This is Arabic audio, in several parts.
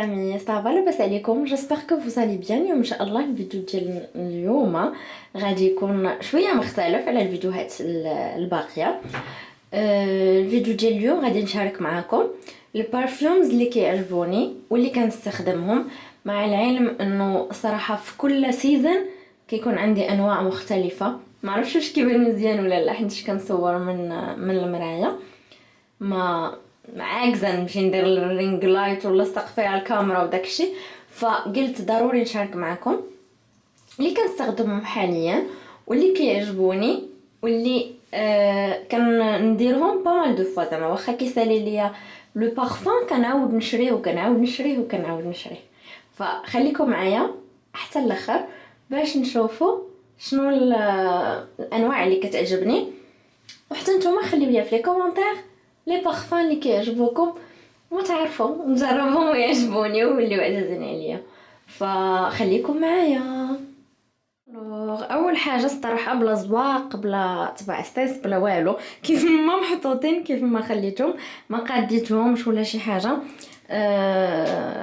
amis, ça va لاباس عليكم؟ j'espère que vous allez bien. اليوم ان شاء الله الفيديو ديال اليوم غادي يكون شويه مختلف على الفيديوهات الباقيه. الفيديو ديال اليوم غادي نشارك معكم البارفيومز اللي كيعجبوني واللي كنستخدمهم، مع العلم انه صراحه في كل سيزون كيكون عندي انواع مختلفه. ما عرفتش واش كيبان مزيان ولا لا، حيت كنصور من المرايه، ما عاكزه نمشي ندير الرينج لايت ولا نسقفي على الكاميرا وداكشي، فقلت ضروري نشارك معكم اللي كنستخدمهم حاليا واللي كيعجبوني واللي كنديرهم بامال دو فوا. زعما واخا كيسالي ليا لو بارفان كنعاود نشريه وكنعاود نشريه وكنعاود نشريه. فخليكم معايا حتى الاخر باش نشوفوا شنو الانواع اللي كتعجبني، وحتى نتوما خليو لي في لي كومونتير لي بارفان اللي كيعجبوكم وتعرفوا نجربهم ويعجبوني ويوليو عزازين عليا. فخليكم معايا. اول حاجه الصراحه بلا زواق بلا طبع ستيس بلا والو، كيف ما محطوطين كيف ما خليتهم، ما قاديتهمش ولا شي حاجه.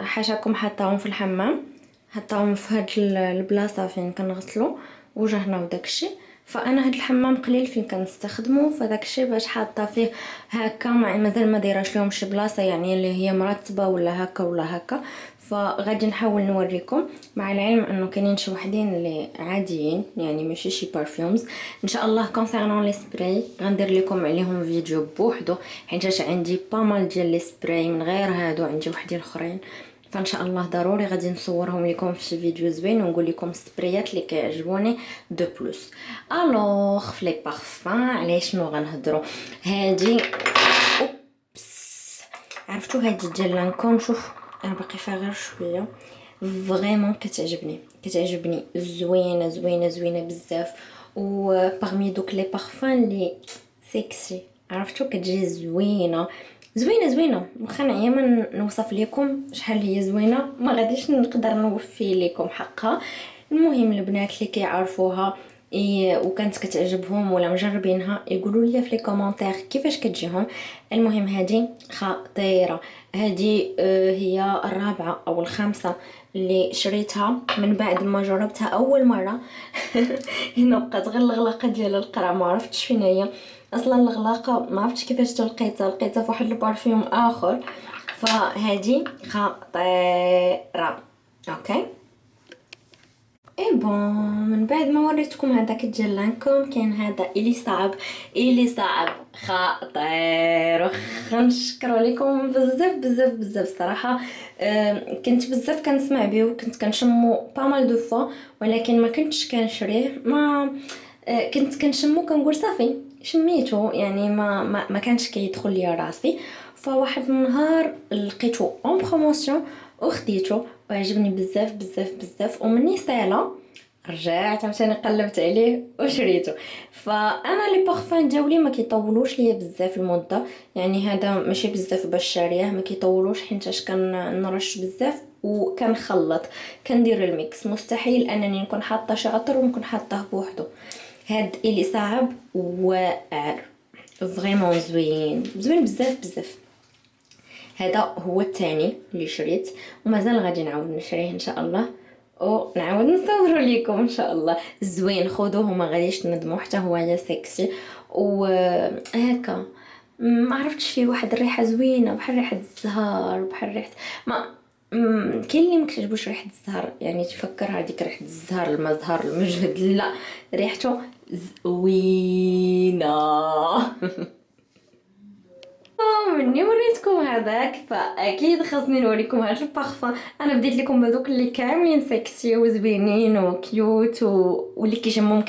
حاشاكم حطاهم في الحمام، حطاهم في هاد البلاصه فين كنغسلوا وجهنا وداكشي. فانا هاد الحمام قليل فين كنستخدمه، فداكشي باش حاطه فيه هكا مازال ما دايراش لهم شي بلاصه يعني اللي هي مرتبه ولا هكا ولا هكا. فغادي نحاول نوريكم، مع العلم انه كاينين شي وحدين اللي عاديين يعني ماشي شي بارفيومز. ان شاء الله كونسيرنون لي سبراي غندير لكم عليهم فيديو بوحدو، حيت عندي بامال ديال لي سبراي من غير هادو، عندي وحدين اخرين. فان شاء الله ضروري غادي نصورهم لكم في شي فيديو زوين ونقول لكم السبريات اللي كيعجبوني دو بلوس. الوغ في لي بارفان على شنو غنهضروا؟ هادي اوبس، عرفتوا هادي ديال لانكوم، شوف انا باقي فيها غير شويه، فريمون كتعجبني زوينه زوينه زوينه بزاف. و باغمي دوك لي بارفان اللي سيكسي، عرفتوا كتجي زوينه زوينه زوينه. واخا نعيا ما نوصف لكم شحال هي زوينه، ما غاديش نقدر نوفي لكم حقها. المهم البنات اللي كيعرفوها وكانت كتعجبهم ولا مجربينها يقولوا لي في لي كومونتير كيفاش كتجيهم. المهم هذه خطيره، هذه هي الرابعه او الخامسه اللي شريتها من بعد ما جربتها اول مره. هنا بقات غير الغلاقه ديال القرع، ما عرفتش فين هي اصلا الغلاقه، ما عرفتش كيفاش لقيتها في واحد البارفيوم اخر. فهذه خطيره. اوكي اي بون، من بعد ما وريتكم هذاك ديال لانكوم كاين هذا اللي صعب خطير. نشكر لكم بزاف بزاف بزاف صراحه. كنت بزاف كنسمع به وكنت كنشمو بامال دو فوا، ولكن ما كنتش كنشريه. ما كنت كنشمو كنقول صافي شميته، يعني ما كانش كيدخل ليا راسي. فواحد النهار لقيته اون بروموسيون وخديته وعجبني بزاف بزاف بزاف، ومني سالا رجعت عاوتاني قلبت عليه وشريته. فانا لي بارفان ديالي ما كيطولوش ليا بزاف المده، يعني هذا ماشي بزاف باش شاريه، ما كيطولوش حيتاش كنرش بزاف وكنخلط كندير الميكس. مستحيل انني نكون حاطه شي عطر ونكون حاطه بوحدو. هاد اللي صعب واعر فريمون زوين بزاف بزاف. هذا هو الثاني اللي شريت ومازال غادي نعاود نشريه ان شاء الله، ونعاود نصور لكم ان شاء الله. زوين، خذوه وما غاديش تندموا، حتى هو سكسي وهكا. ما عرفتش فيه واحد الريحه زوينه بحال ريحه الزهر، بحال ريحه ما كاين اللي ما كتعجبوش ريحه الزهر، يعني تفكر هذيك ريحه الزهر المزهر المجهد، لا ريحته زوينه. مني وريتكم هذاك فاكيد خاصني نوريكم هاد البارفان. انا بديت لكم بهذوك اللي كاملين سكسي وزوينين وكيوت واللي كيشمهم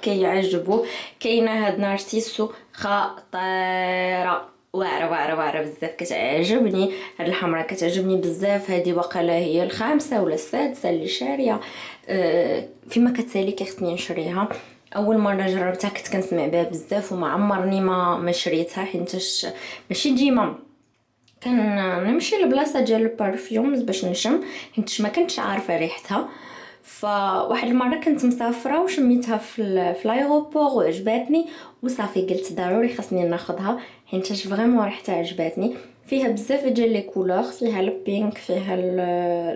كيعجبوا. كاينه هاد نارسيسو خطيره، واعره بزاف كتعجبني. هاد الحمراء كتعجبني بزاف، هذه وقيله هي الخامسه ولا السادسه اللي شاريه. فيما كتسالي كيخصني نشريها. اول مره جربتها كنت كنسمع بها بزاف وما عمرني ما شريتها، حيتاش ماشي ديما كنمشي لبلاصه ديال البارفيومز باش نشم، حيتاش ما كنتش عارفه ريحتها. فواحد المره كنت مسافره وشميتها في الايروبور وعجبتني، وصافي قلت ضروري خاصني ناخذها حيتاش فريمون ريحتها عجبتني. فيها بزاف ديال لي كولور، فيها البينك، فيها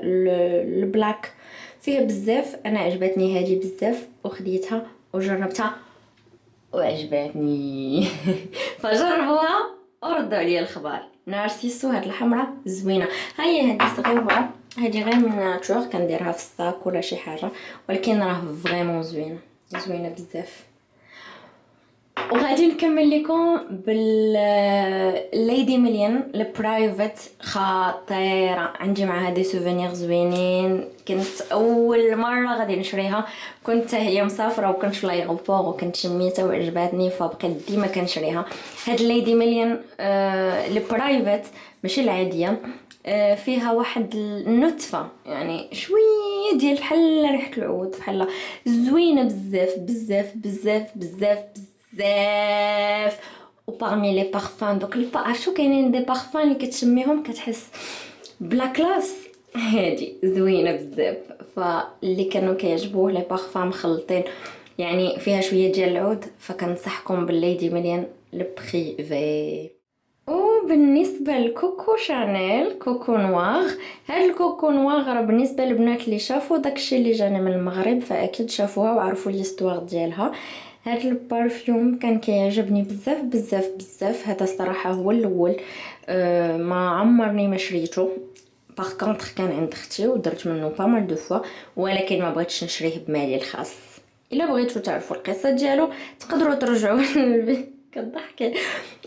البلاك، فيها بزاف. انا عجبتني هذه بزاف وخديتها وجربتها وعجبتني. فجربوها وردوا عليا الخبر. نارسيسو هاد الحمراء زوينه. هاي هادي صغيره، هادي غير ميناتور كنديرها في الصاك ولا شي حاجه، ولكن راه فريمون زوينه بزاف. وغادي نكمل لكم بالليدي مليون البرايفت. خطيره، عندي معها دي سوفينير زوينين. كنت اول مره غادي نشريها، كنت هي مسافره وكنت في لايغوبور وكنت شميتها وعجباتني فبقيت ديما كنشريها. هاد الليدي مليون البرايفت ماشي العاديه، فيها واحد النتفه، يعني شويه ديال بحال ريحه العود، بحال زوينه بزاف بزاف بزاف بزاف بزاف. وبارمي لي بارفان دوك عرفتو كاينين دي بارفان اللي كتشميهم كتحس بلا كلاس، هادي زوينه بزاف. فاللي كانوا كيعجبوه لي بارفان مخلطين يعني فيها شويه ديال العود، فكنصحكم بالليدي مليون البريفي. وبالنسبه لكوكو شانيل كوكو نواغ، هاد الكوكو نواغ راه بالنسبه للبنات اللي شافوا داكشي اللي جاني من المغرب فاكيد شافوها وعرفوا ليستوار ديالها. هاد البارفيوم كان كيعجبني بزاف بزاف بزاف. هذا الصراحه هو الاول، ما عمرني ما شريته. باغ كونطخ كان عند اختي ودرت منه با مال دو فوا، ولكن ما بغيتش نشريه بمالي الخاص. الا بغيتو تعرفوا القصه ديالو تقدروا ترجعوا كضحك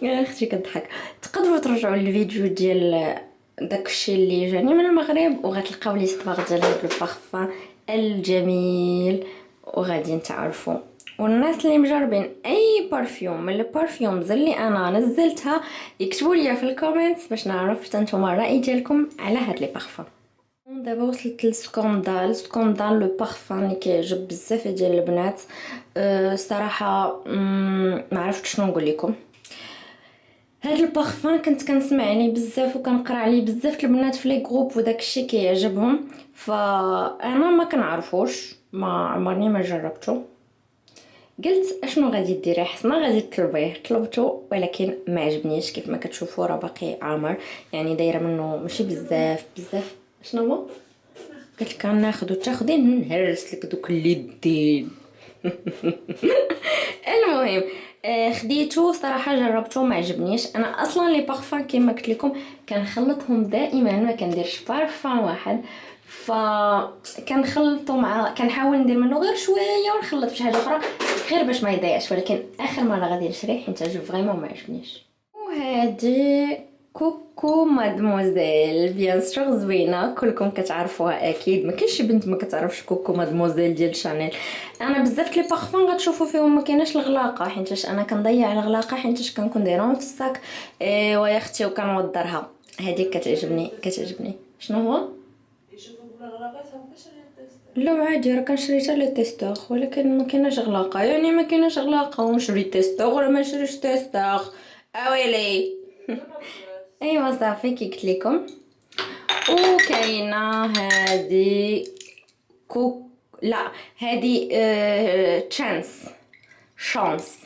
يا اختي كضحك، تقدروا ترجعوا للفيديو ديال داكشي اللي جاني من المغرب وغتلقاو ليستوار ديال هاد البارفان الجميل وغادي تعرفوا. والناس اللي مجربين اي بارفيوم من البارفيومز اللي انا نزلتها يكتبوا لي في الكومنتس باش نعرف حتى نتوما الراي ديالكم على هاد لي بارفان. دابا وصلت للسكوندال لو بارفان اللي كيعجب بزاف ديال البنات. صراحه ما عرفتش شنو نقول لكم. هاد البارفان كنت كنسمع عليه بزاف وكنقرا عليه بزاف البنات في لي جروب وداك الشيء كيعجبهم، فانا ما كنعرفوش، ما عمرني ما جربته. قلت اشنو غادي ديري حسنا غادي تطلبيه. طلبته ولكن ما عجبنيش كيف ما كتشوفوا راه باقي عامر، يعني دايره منه ماشي بزاف بزاف. شنو هو قلت لك ناخذ تاخذي نهرس لك دوك اليدين. المهم خديته صراحه جربته ما عجبنيش. انا اصلا لي بارفان كما قلت لكم كنخلطهم دائما، ما كنديرش بارفان واحد، فكنخلطو مع كنحاول ندير منه غير شويه ونخلط بشي حاجه اخرى غير باش ما يضيعش. ولكن اخر مره غادي نشريه حيت عجب فريمون ما عجبنيش. وهذه كوكو مادموزيل بيان سور زوينه، كلكم كتعرفوها اكيد، ما كاينش شي بنت ما كتعرفش كوكو مادموزيل ديال شانيل. انا بزاف لي بارفان غتشوفوا فيهم ما كايناش الغلاقه حيتاش انا كنضيع الغلاقه حيتاش كنكون دايرهم في الصاك ويا اختي وكنوضرها. هذيك كتعجبني. شنو هو لا عادي راه كنشري حتى لي تيستور، ولكن ما كايناش غلاقه، يعني ما كايناش غلاقه ونشري تيستور ولا ما نشريش تيستور اويلي. ايوا صافي كي قلت لكم. وكاينه هذه لا هذه تشانس شانس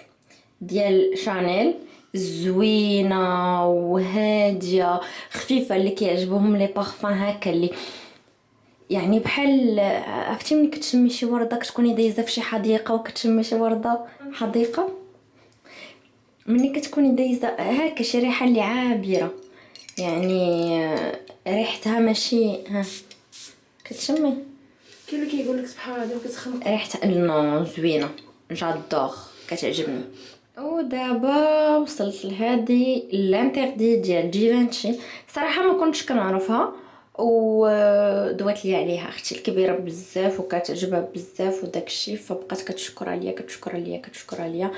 ديال شانيل، زوينه وهاديه خفيفه، اللي كيعجبهم لي بارفان هكا اللي يعني بحال عرفتي ملي كتشمي شي ورده كتكوني دايزه في شي حديقه وكتشمي شي ورده حديقه، ملي كتكوني دايزه هكا شي ريحه اللي عابره، يعني ريحتها ماشي ها كتشمي كاين اللي كيقول لك بحال هذه وكتخنق ريحتها نو زوينه جادور كتعجبني. ودابا وصلت لهذه لانتردي ديال جيفانشي. صراحه ما كنتش كنعرفها ودوات لي عليها اختي الكبيره بزاف وكتعجبها بزاف وداكشي، فبقات كتشكر عليا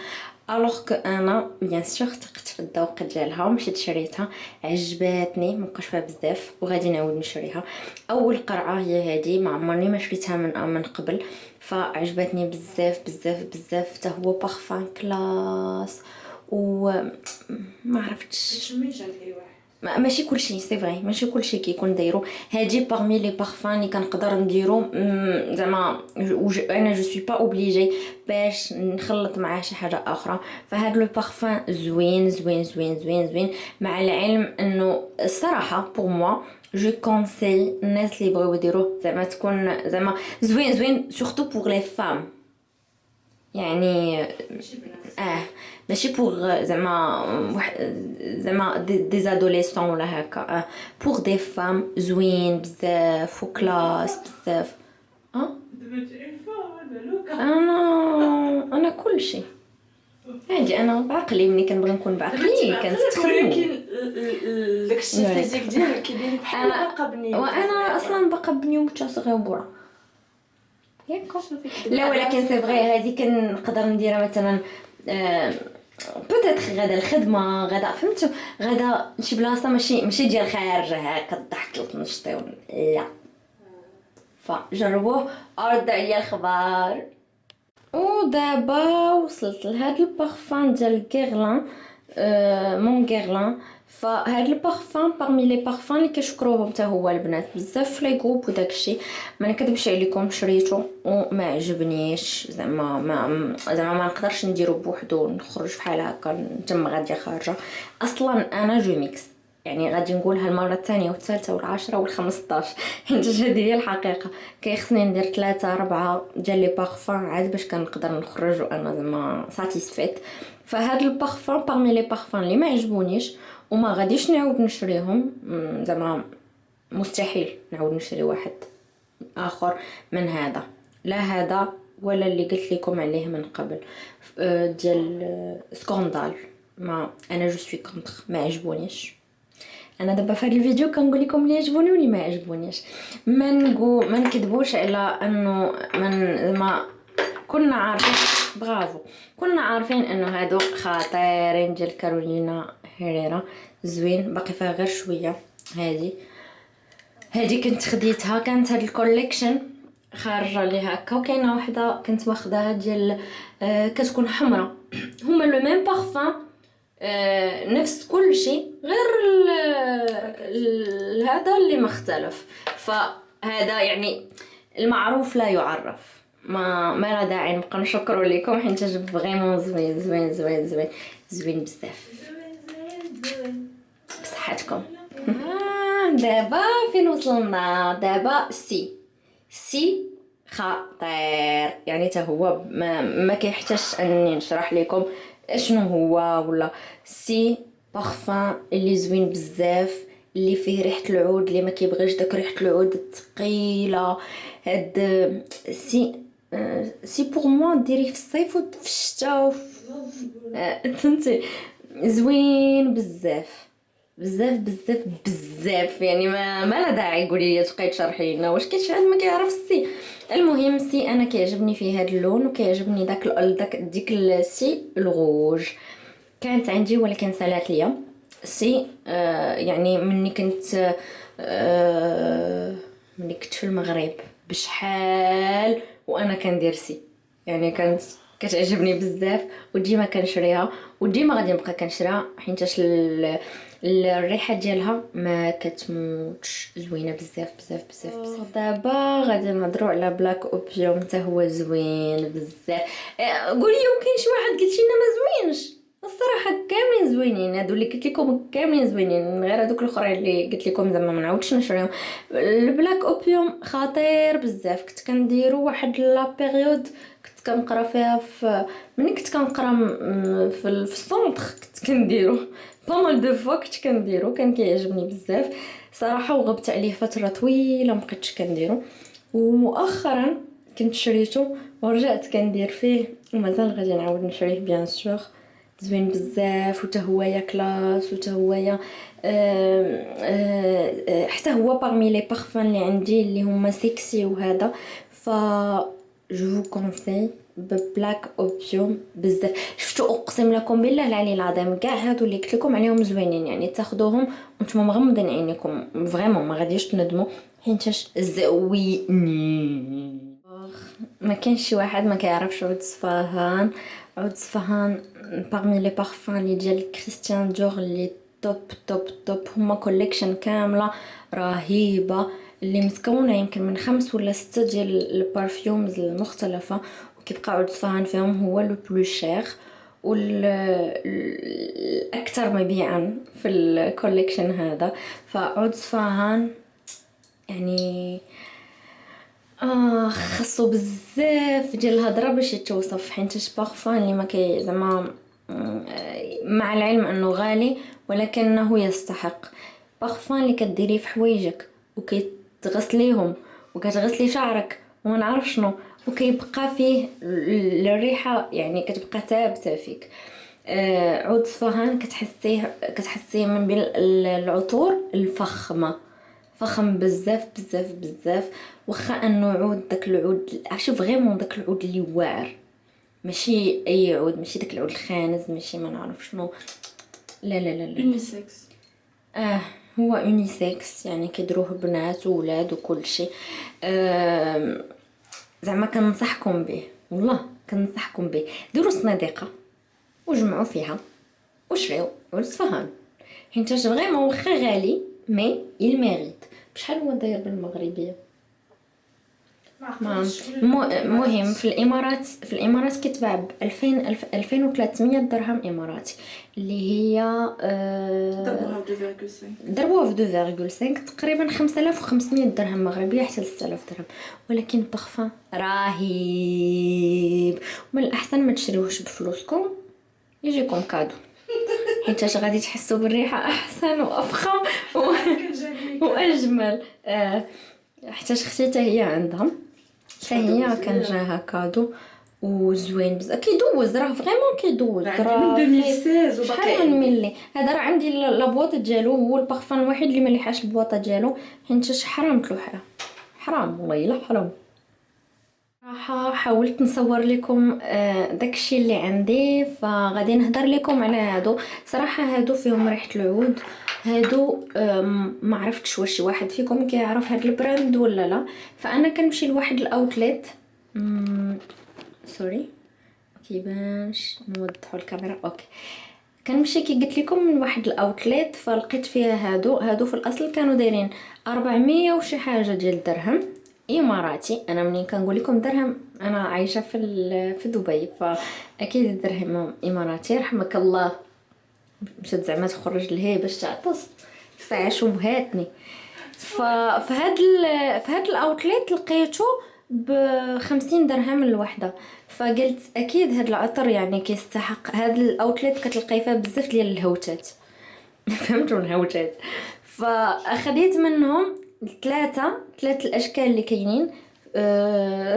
الوغ كو انا بيان سور ثقت في الذوق ديالها ومشيت شريتها عجباتني مابقاش فيها بزاف وغادي نعاود نشريها. اول قرعه هي هذه، ما عمرني ما شريتها من قبل، فعجبتني بزاف بزاف بزاف. حتى هو بارفان كلاس وما عرفتش تشميش عند اي واحد ماشي كلشي سي فري، ماشي كلشي كيكون دايرو. هادي باغمي لي بارفان اللي كنقدر نديرو، زعما انا جو سوي با اوبليجي باش نخلط معاه شي حاجه اخرى. فهاد لو بارفان زوين زوين زوين زوين زوين، مع العلم انه الصراحه بور موا جو كونساي الناس اللي بغاو يديروه زعما تكون زعما زوين زوين سورتو بور لي فام، يعني ماشي بوغ زعما زعما دي زادوليسون ولا هكا، بوغ دي فام زوين بزاف وكلاس بزاف. انا كل شيء عادي، انا بعقلي ملي كنبغي نكون بعقلي كنستخدمو. ولكن داكشي الفيزيك ديالك كيبان بحال باقا بنيه، وانا اصلا باقا بنيه متصغيره وبورا ياكو. لا ولكن سي فغي هذه كنقدر نديرها مثلا بوتيتر غدا الخدمه، غدا فهمتوا، غدا شي بلاصه ماشي ديال خارجه هكا الضحك وتنشطي لا. فجربوه ارد عليا الخبر. ودابا وصلت لهاد البارفان ديال غيرلان، مون غيرلان. فهاد البارفان باغمي لي بارفان اللي كيشكروهم حتى هو البنات بزاف في لي جروب وداكشي. ما نكذبش عليكم شريته وما عجبنيش، زعما ما نقدرش نديرو بوحدو نخرج بحال هكا نتم غاديه خارجه. اصلا انا جو ميكس، يعني غادي نقولها المره الثانيه والثالثه والعاشره والخمسطاش حيت هذه هي الحقيقه. كيخصني ندير 3 4 ديال لي بارفان عاد باش كنقدر نخرج وانا زعما ساتيسفيت. فهاد البارفان باغمي لي بارفان اللي ما عجبونيش وما غاديش نعاود نشريهم، زعما مستحيل نعاود نشري واحد اخر من هذا، لا هذا ولا اللي قلت لكم عليه من قبل ديال سكوندال. ما انا جو سوي كونتر، ما عجبونيش. انا دابا في هذا الفيديو كنقول لكم اللي عجبوني واللي ما عجبونيش، ما نكذبوش على انه ما كنا عارفين. برافو، كنا عارفين انه هادو خطيرين ديال كارولينا هيريرا، زوين باقي فيها غير شويه. هذه كنت خديتها، كانت هاد الكوليكشن خارجه لي هكا، وكاينه وحده كنت واخداها ديال كتكون حمراء. هما لو ميم بارفان، نفس كل شيء غير هذا اللي مختلف. فهذا يعني المعروف لا يعرف، ما لا داعي نبقى نشكروا لكم حيت فريمون زوين زوين زوين زوين زوين بزاف. بصحتكم. دابا فين وصلنا؟ دابا سي خطير، يعني حتى هو ما كيحتاجش اني نشرح لكم شنو هو ولا. سي بارفان اللي زوين بزاف، اللي فيه ريحه العود، اللي ما كيبغيش داك ريحه العود الثقيله. هاد سي بور موا ديريه في الصيف وفي الشتاء فهمتي، زوين بزاف بزاف بزاف بزاف، يعني ما لا داعي قولي لي تبقاي تشرحي لنا واش كاين شي حد ما كيعرف السي. المهم سي انا كيعجبني فيه هذا اللون، وكيعجبني ديك السي الغوج كانت عندي ولكن سالات ليا. سي يعني مني كنت في المغرب بشحال وانا كندير سي، يعني كانت كتعجبني بزاف وديما كنشريها وديما غادي نبقى كنشريها حيتاش الريحه ديالها ما كتموتش، زوينه بزاف بزاف بزاف بزاف. دابا غادي نهضروا على بلاك اوبيوم، حتى هو زوين بزاف. قولي كاين شي واحد قلت لنا ما زوينش؟ الصراحه كاملين زوينين، هادو اللي قلت لكم كاملين زوينين، غير هذوك الاخرين اللي قلت لكم زعما ما نعاودش نشريهم. البلاك اوبيوم خطير بزاف، كنت كنديرو واحد لا بيريود كنت كنقرا فيها ملي كنت كنقرا في السونطر كنت كنديرو بامال دو فوا، كنت كنديرو كان كيعجبني بزاف صراحه، وغبت عليه فتره طويله مابقيتش كنديرو. ومؤخرا كنت شريته ورجعت كندير فيه ومازال غادي نعاود نشريه بيان سور، زوين بزاف وتا هويا كلاس وتا هويا حتى هو باغمي لي بارفان اللي عندي اللي هما سيكسي وهذا. ف جو كونساي ببلاك اوبيوم بزاف. شفتوا اقسم لكم بالله العلي العظيم كاع هادو اللي قلت لكم عليهم زوينين، يعني تاخذوهم وانتم مغمضين عينيكم فريمون ما غاديش تندموا حيتاش زوينين. ما كاينش شي واحد ما كيعرفش عود صفاهان. عود صفاهان باغمي لي بارفان اللي ديال كريستيان ديور اللي توب هما كوليكشن كامله رهيبه اللي متكونه يمكن من 5 ولا 6 ديال البارفيومز المختلفه، وكيبقى عود صفهان فيهم هو لو بلو شير والاكثر مبيعا في الكوليكشن هذا. فعود صفهان يعني خصو بزاف ديال الهضره باش يتوصف، حيت بارفان اللي ما كي زعما مع العلم انه غالي ولكنه يستحق. بارفان اللي كديريه في حوايجك وكيتغسليهم وكتغسلي شعرك وما نعرف شنو وكيبقى فيه الريحه يعني كتبقى ثابته فيك. عود صفهان كتحسيه من بين العطور الفخمه، فخم بزاف بزاف بزاف. واخا انه عود داك العود عرفتي فريمون داك العود اللي واعر، ماشي اي عود، ماشي داك العود الخانز، ماشي ما نعرف شنو، لا لا لا لا يونيسكس. هو يونيسكس يعني كيدروه بنات وولاد وكل شيء. زعما كنصحكم به، والله كنصحكم به. ديروا صناديقه وجمعوا فيها وشريو عود صفهان، حيت فريمون واخا غالي مي الميريت. بشحال هو داير بالمغربيه؟ مهم في الامارات كيتباع ب 2300 درهم اماراتي، اللي هي ضربوها في 2.5 تقريبا 5500 درهم مغربيه حتى 6000 درهم. ولكن بارفان رهيب، ومن الاحسن ما تشريوهش بفلوسكم، يجيكم كادو، حيت غادي تحسوا بالريحه احسن وافخم واجمل. حتى اختي حتى هي عندها، حتى هي كان جاها كادو وزوين بزاف. كيدوز راه فريمون كيدوز، راه من 2016 وباقي ملي هذا راه عندي لابواط ديالو، هو البارفان الوحيد اللي ما ليحاش البواطه ديالو، حيت حرام تلوحها، حرام والله الا حرام. صراحه حاولت نصور لكم داكشي اللي عندي، فغادي نهضر لكم على هادو. صراحه هادو فيهم ريحه العود، هادو ما عرفتش واش شي واحد فيكم كيعرف هاد البراند ولا لا. فانا كنمشي لواحد الاوتليت سوري كيبانش نوضحوا الكاميرا اوكي. كنمشي كي قلت لكم من واحد الاوتليت، فلقيت فيها هادو في الاصل كانوا دايرين 400 وشي حاجه ديال الدرهم اماراتي. انا منين كنقول لكم درهم انا عايشه في دبي، فاكيد الدرهم اماراتي رحمك الله. مشات زعما تخرج لهي باش تعطس فشبهاتني. فهاد الاوتليت لقيته ب50 درهم الوحده، فقلت اكيد هاد العطر يعني كيستحق. هاد الاوتليت كتلقاي فيها بزاف ديال الهوتات فهمتوا الهوتات. فاخذت منهم ثلاثه الاشكال اللي كاينين.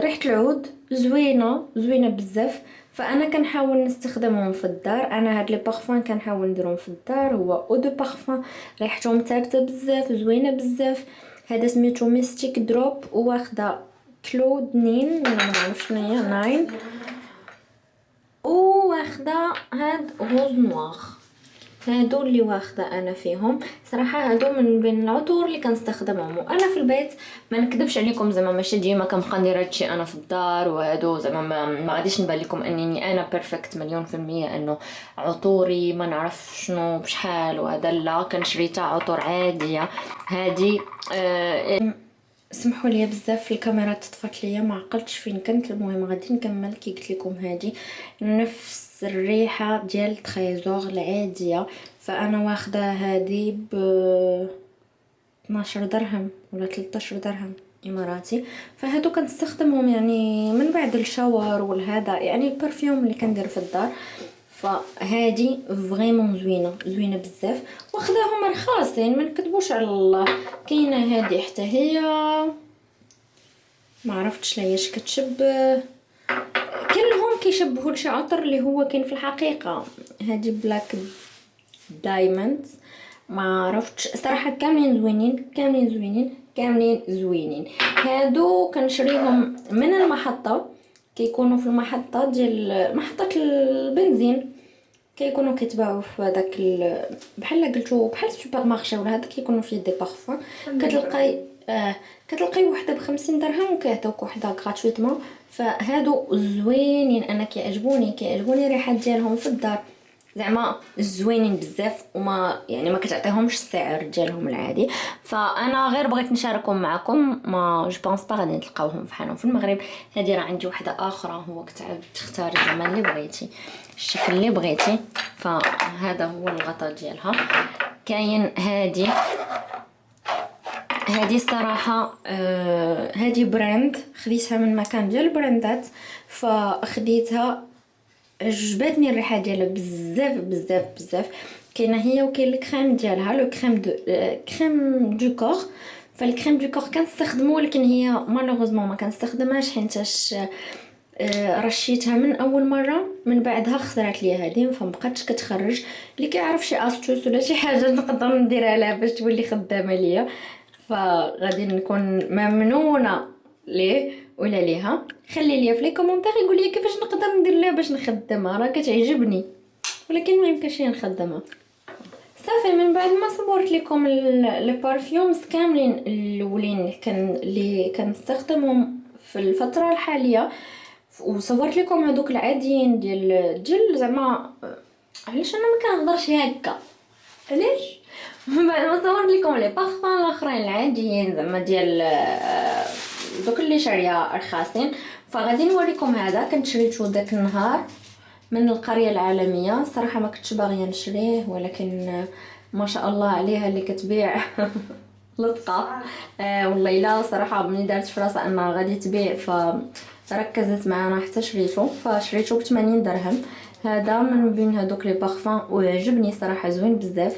ريحه العود زوينه بزاف، فانا كنحاول نستخدمهم في الدار. انا هاد لي بارفان كنحاول نديرهم في الدار. هو او دو بارفان ريحتهم ثابته بزاف زوينه بزاف. هذا سميتو ميستيك دروب، واخده كلود نين ما نعرفش شنو هي 9، واخده هاد غوز نوار. هادو اللي واخده انا فيهم. صراحه هادو من بين العطور اللي كنستخدمهم وانا في البيت. ما نكذبش عليكم زعما ماشي ديما كنبقى ندير هادشي انا في الدار، وهادو زعما ما غاديش نبان لكم انني انا بيرفكت مليون في المية انه عطوري ما نعرف شنو بشحال وهذا. لا كنشري تا عطور عاديه هادي. سمحوا لي بزاف الكاميرا تطفت ليا، ما عقلتش فين كنت. المهم غادي نكمل كي قلت لكم هادي نفس الريحه ديال تريزور العاديه. فانا واخده هادي ب 12 درهم ولا 13 درهم اماراتي. فهادو كنستخدمهم يعني من بعد الشاور والهذا، يعني البرفيوم اللي كندير في الدار. فهادي فريمون زوينه بزاف، واخداهم رخاصين ما نكذبوش على الله. كاينه هادي حتى هي ما عرفتش ليش كتشبه، كلهم كيشبهوا لشي عطر اللي هو كاين في الحقيقه. هادي بلاك دايموند ما عرفتش صراحه. كاملين زوينين. هادو كنشريهم من المحطه، كيكونوا في المحطه ديال محطه البنزين، كيكونوا كيتباعوا في هذاك بحال قلتو بحال السوبر مارشي ولا هذا. كيكونوا فيه دي بارفان كتلقاي وحده ب50 درهم وكيعطيوك وحده غراتويتمون. فهادو زوينين، انا كيعجبوني الريحه ديالهم في الدار. زعما زوينين بزاف وما يعني ما كتعطيهمش السعر ديالهم العادي. فانا غير بغيت نشاركهم معكم، ما جو بونس با غادي تلقاوهم بحالهم في المغرب. هذه راه عندي واحده اخرى، هو كتعاود تختاري زعما اللي بغيتي الشكل اللي بغيتي. فهذا هو الغطاء ديالها. كاين هذه الصراحه هذه براند خديتها من مكان ديال البراندات، فخديتها عجبتني الريحه ديالها بزاف بزاف بزاف. كاينه هي وكاين الكريم ديالها، لو كريم دو كور. فالكريم دو كور كنستخدمو، ولكن هي مالوغوزمون ما كنستخدمهاش حيتاش رشيتها من اول مره، من بعدها خسرات ليا هذه فمبقاتش كتخرج. اللي كيعرف شي استوس ولا شي حاجه نقدر نديرها لها باش تولي خدامه ليا، فغادي نكون ممنونه ليه ولا ليها. خلي ليا في لي كومونتير يقول لي كيفاش نقدر ندير ليها باش نخدمها، راه كتعجبني ولكن ما يمكنش نخدمها. صافي من بعد ما صورت لكم لي بارفيومز كاملين الاولين اللي كنستخدمهم في الفتره الحاليه، وصورت لكم هذوك العاديين ديال الجل. زعما علاش انا ما كنهضرش هكا، علاش من بعد ما صورت لكم لي بارفان الاخرين العاديين زعما ديال دوك اللي شاريه رخاصين، فغادي نوريكم. هذا كنت شريته داك النهار من القريه العالميه. صراحه ما كنتش باغيه نشريه، ولكن ما شاء الله عليها اللي كتبيع لصقه. والله لا صراحه ملي دارت في راسها انها غادي تبيع فركزت معنا حتى فشريته ب80 درهم. هذا من بين هذوك لي بارفان وعجبني صراحه، زوين بزاف.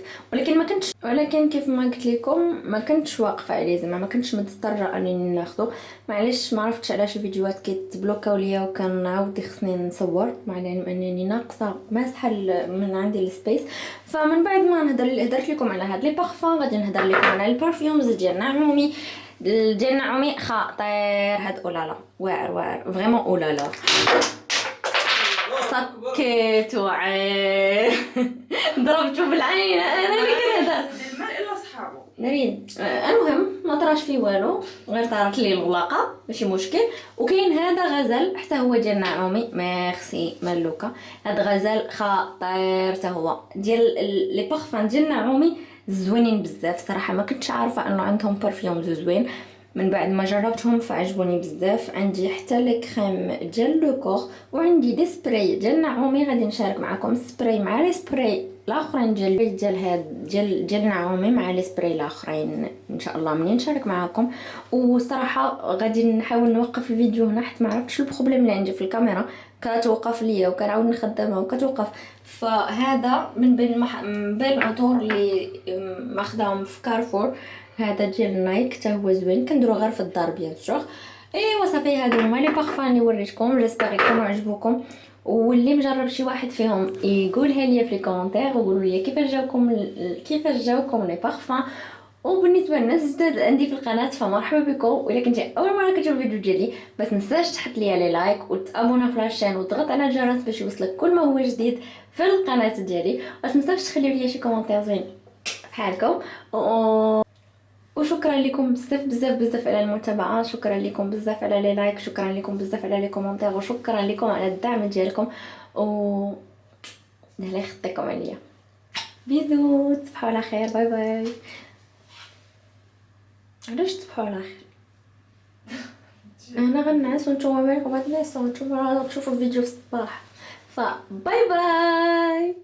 ولكن كيف ما قلت لكم ما كنتش واقفه عليه، زعما ما كنتش مضطره اني ناخذه. معليش ما عرفتش علاش الفيديوهات كيتبلوكاو ليا وكنعاود خصني نصور، مع العلم انني ناقصه ماسحه من عندي السبيس. فمن بعد ما هدرت لكم على هاد لي بارفان، غادي نهضر لكم على البرفيومز ديال نعومي. ديال نعومي خطير هاد، اولالا واعر فريمون اولالا. سكيت وعين ضربته بالعين. انا اللي كنهضر الماء الا صحابو نريد. المهم ما طراش فيه والو، غير طارت لي الغلاقه ماشي مشكل. وكاين هذا غزال حتى هو ديال نعومي، ميرسي ملوكه. هذا غزال خطير حتى هو ديال لي بارفان ديال نعومي، زوينين بزاف صراحه. ما كنتش عارفه انه عندهم برفيوم زوين، من بعد ما جربتهم فعجبوني بزاف. عندي حتى لي كريم ديال لو كور، وعندي دي سبراي ديال نعومي. غادي نشارك معكم سبراي مع لي سبراي الاخرين ديال نعومي مع لي سبراي الاخرين ان شاء الله منين نشارك معكم. وصراحه غادي نحاول نوقف الفيديو هنا حيت ما عرفتش البروبليم اللي عندي في الكاميرا، كتوقف ليا وكنعاود نخدمها وكتوقف. فهذا من بين العطور اللي ماخذاهم في كارفور. هذا ديال نايك حتى هو زوين، كنديرو غير في الدار بيان سور. ايوا صافي هادو هما لي بارفان اللي وريتكم، جيسبر يكونوا عجبوكم. واللي مجرب شي واحد فيهم يقولها لي في لي كومونتير، وقولوا لي كيفاش جاوكم لي بارفان. وبالنسبه للناس الجداد عندي في القناه فمرحبا بكم، ولا كنتي اول مره كتشوف الفيديو ديالي ما تنساش تحط لي على لايك وتابونا في لاشين وتضغط على الجرس باش يوصلك كل ما هو جديد في القناه ديالي. ما تنساوش تخليو لي شي كومونتير زوين بحالكم. وشكرا لكم بزاف بزاف بزاف على المتابعه، شكرا لكم بزاف على لي لايك، شكرا لكم بزاف على لي كومونتير، وشكرا لكم على الدعم ديالكم. و الله يخطيكم عليا. بيزو، تصبحوا على خير، باي باي. علاش تصبحوا على خير؟ انا غنعس وانتم مالكم غتنعسوا وانتم تشوفوا الفيديو في الصباح. فباي باي.